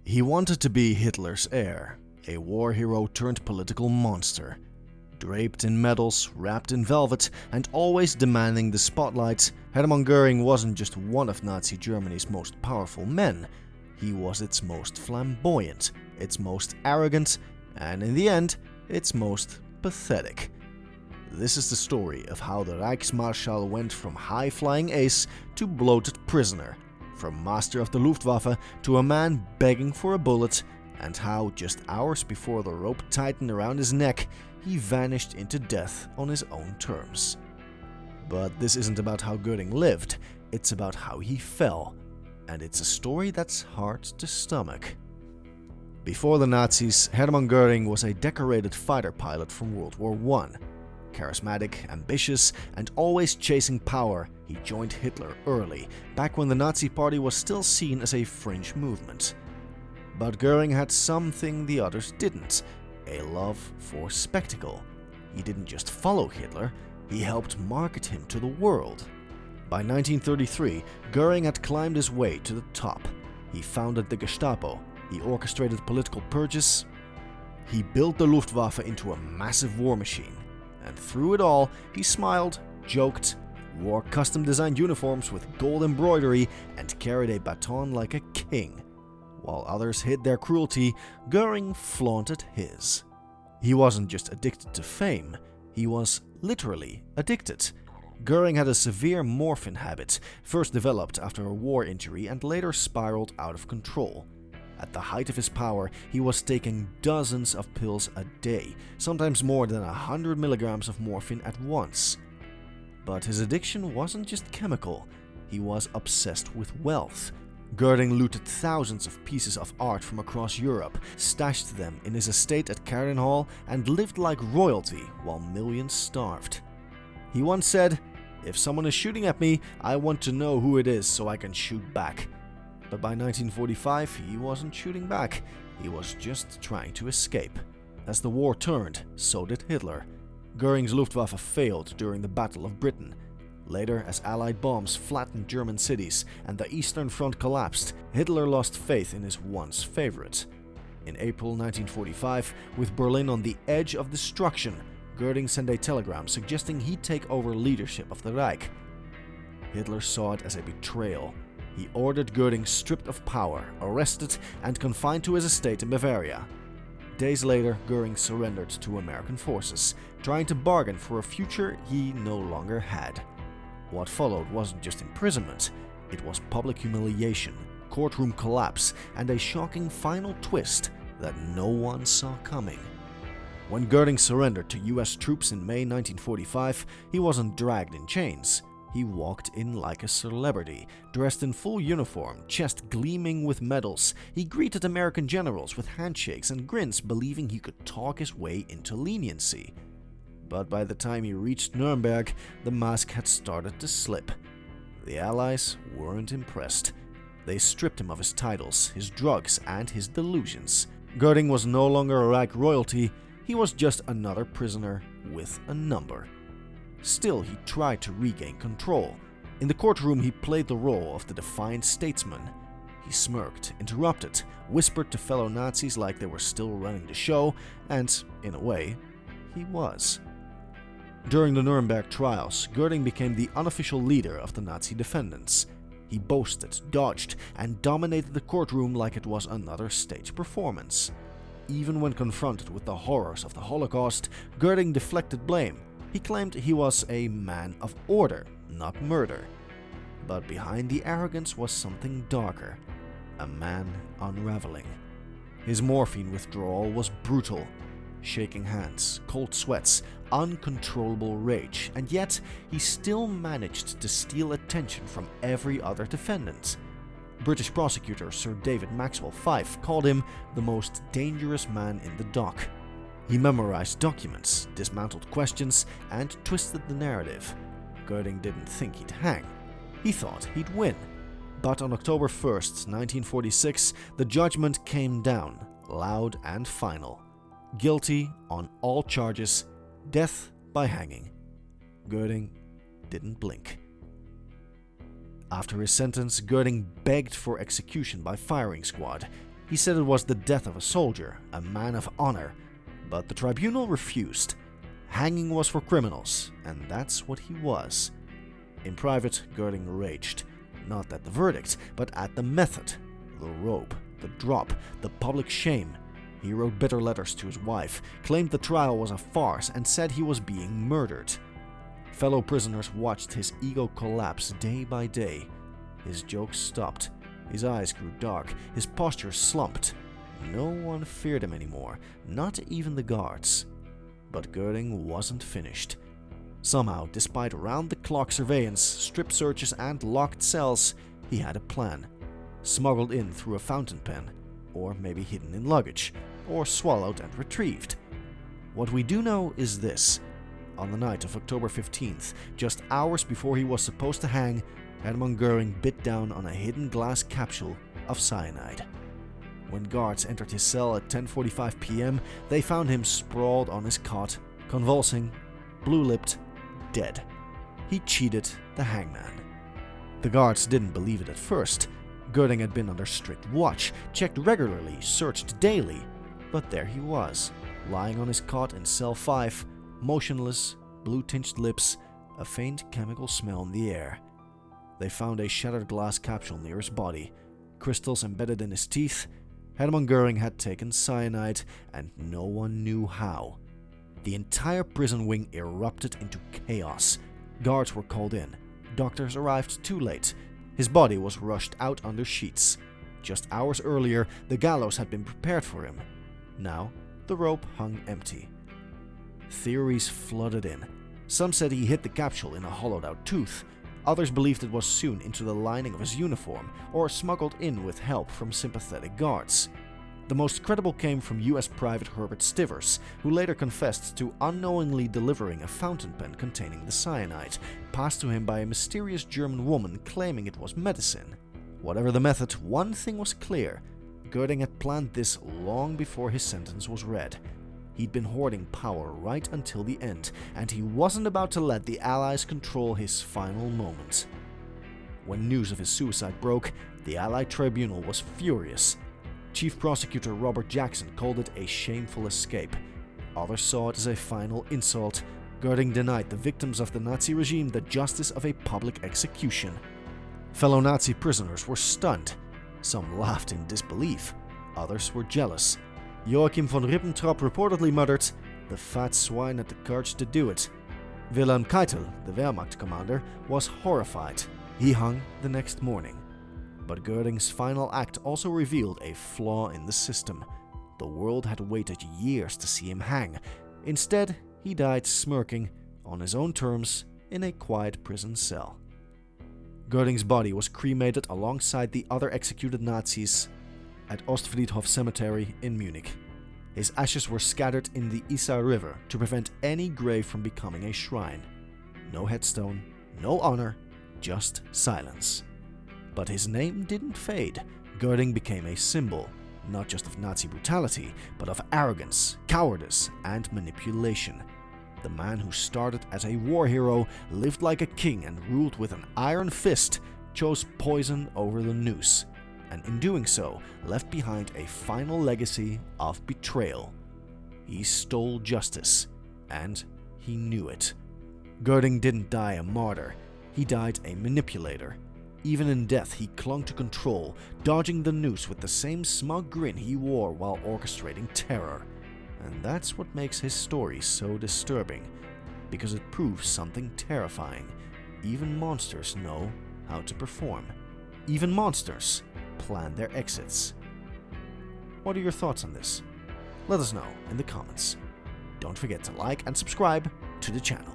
He wanted to be Hitler's heir, a war hero turned political monster. Draped in medals, wrapped in velvet, and always demanding the spotlight, Hermann Göring wasn't just one of Nazi Germany's most powerful men. He was its most flamboyant, its most arrogant, and in the end, its most pathetic. This is the story of how the Reichsmarschall went from high-flying ace to bloated prisoner, from master of the Luftwaffe to a man begging for a bullet, and how just hours before the rope tightened around his neck, he vanished into death on his own terms. But this isn't about how Göring lived, it's about how he fell, and it's a story that's hard to stomach. Before the Nazis, Hermann Göring was a decorated fighter pilot from World War I. Charismatic, ambitious, and always chasing power, he joined Hitler early, back when the Nazi Party was still seen as a fringe movement. But Göring had something the others didn't: a love for spectacle. He didn't just follow Hitler, he helped market him to the world. By 1933, Göring had climbed his way to the top. He founded the Gestapo, he orchestrated political purges, he built the Luftwaffe into a massive war machine. And through it all, he smiled, joked, wore custom-designed uniforms with gold embroidery, and carried a baton like a king. While others hid their cruelty, Göring flaunted his. He wasn't just addicted to fame, he was literally addicted. Göring had a severe morphine habit, first developed after a war injury and later spiraled out of control. At the height of his power, he was taking dozens of pills a day, sometimes more than 100 milligrams of morphine at once. But his addiction wasn't just chemical, he was obsessed with wealth. Göring looted thousands of pieces of art from across Europe, stashed them in his estate at Carron Hall, and lived like royalty while millions starved. He once said, "If someone is shooting at me, I want to know who it is so I can shoot back." But by 1945, he wasn't shooting back, he was just trying to escape. As the war turned, so did Hitler. Göring's Luftwaffe failed during the Battle of Britain. Later, as Allied bombs flattened German cities and the Eastern Front collapsed, Hitler lost faith in his once favorite. In April 1945, with Berlin on the edge of destruction, Göring sent a telegram suggesting he'd take over leadership of the Reich. Hitler saw it as a betrayal. He ordered Göring stripped of power, arrested, and confined to his estate in Bavaria. Days later, Göring surrendered to American forces, trying to bargain for a future he no longer had. What followed wasn't just imprisonment, it was public humiliation, courtroom collapse, and a shocking final twist that no one saw coming. When Göring surrendered to US troops in May 1945, he wasn't dragged in chains. He walked in like a celebrity, dressed in full uniform, chest gleaming with medals. He greeted American generals with handshakes and grins, believing he could talk his way into leniency. But by the time he reached Nuremberg, the mask had started to slip. The Allies weren't impressed. They stripped him of his titles, his drugs, and his delusions. Göring was no longer a Reich royalty, he was just another prisoner with a number. Still, he tried to regain control. In the courtroom, he played the role of the defiant statesman. He smirked, interrupted, whispered to fellow Nazis like they were still running the show, and, in a way, he was. During the Nuremberg trials, Göring became the unofficial leader of the Nazi defendants. He boasted, dodged, and dominated the courtroom like it was another stage performance. Even when confronted with the horrors of the Holocaust, Göring deflected blame. He claimed he was a man of order, not murder. But behind the arrogance was something darker, a man unraveling. His morphine withdrawal was brutal. Shaking hands, cold sweats, uncontrollable rage, and yet he still managed to steal attention from every other defendant. British prosecutor Sir David Maxwell Fyfe called him the most dangerous man in the dock. He memorized documents, dismantled questions, and twisted the narrative. Göring didn't think he'd hang. He thought he'd win. But on October 1st, 1946, the judgment came down, loud and final. Guilty on all charges, death by hanging. Göring didn't blink. After his sentence, Göring begged for execution by firing squad. He said it was the death of a soldier, a man of honor, but the tribunal refused. Hanging was for criminals, and that's what he was. In private, Göring raged, not at the verdict, but at the method. The rope, the drop, the public shame. He wrote bitter letters to his wife, claimed the trial was a farce, and said he was being murdered. Fellow prisoners watched his ego collapse day by day. His jokes stopped. His eyes grew dark. His posture slumped. No one feared him anymore, not even the guards. But Göring wasn't finished. Somehow, despite round-the-clock surveillance, strip searches and locked cells, he had a plan. Smuggled in through a fountain pen, or maybe hidden in luggage, or swallowed and retrieved. What we do know is this. On the night of October 15th, just hours before he was supposed to hang, Hermann Göring bit down on a hidden glass capsule of cyanide. When guards entered his cell at 10:45 p.m., they found him sprawled on his cot, convulsing, blue-lipped, dead. He cheated the hangman. The guards didn't believe it at first. Göring had been under strict watch, checked regularly, searched daily. But there he was, lying on his cot in cell 5, motionless, blue-tinged lips, a faint chemical smell in the air. They found a shattered glass capsule near his body, crystals embedded in his teeth. Hermann Göring had taken cyanide, and no one knew how. The entire prison wing erupted into chaos. Guards were called in. Doctors arrived too late. His body was rushed out under sheets. Just hours earlier, the gallows had been prepared for him. Now, the rope hung empty. Theories flooded in. Some said he hit the capsule in a hollowed-out tooth. Others believed it was sewn into the lining of his uniform or smuggled in with help from sympathetic guards. The most credible came from US Private Herbert Stivers, who later confessed to unknowingly delivering a fountain pen containing the cyanide, passed to him by a mysterious German woman claiming it was medicine. Whatever the method, one thing was clear. Göring had planned this long before his sentence was read. He'd been hoarding power right until the end, and he wasn't about to let the Allies control his final moments. When news of his suicide broke, the Allied tribunal was furious. Chief Prosecutor Robert Jackson called it a shameful escape. Others saw it as a final insult. Göring denied the victims of the Nazi regime the justice of a public execution. Fellow Nazi prisoners were stunned. Some laughed in disbelief. Others were jealous. Joachim von Ribbentrop reportedly muttered, "The fat swine had the courage to do it." Wilhelm Keitel, the Wehrmacht commander, was horrified. He hung the next morning. But Göring's final act also revealed a flaw in the system. The world had waited years to see him hang. Instead, he died smirking, on his own terms, in a quiet prison cell. Göring's body was cremated alongside the other executed Nazis at Ostfriedhof Cemetery in Munich. His ashes were scattered in the Isar River to prevent any grave from becoming a shrine. No headstone, no honor, just silence. But his name didn't fade. Göring became a symbol, not just of Nazi brutality, but of arrogance, cowardice, and manipulation. The man who started as a war hero, lived like a king, and ruled with an iron fist, chose poison over the noose, and in doing so, left behind a final legacy of betrayal. He stole justice, and he knew it. Göring didn't die a martyr, he died a manipulator. Even in death, he clung to control, dodging the noose with the same smug grin he wore while orchestrating terror. And that's what makes his story so disturbing, because it proves something terrifying. Even monsters know how to perform. Even monsters plan their exits. What are your thoughts on this? Let us know in the comments. Don't forget to like and subscribe to the channel.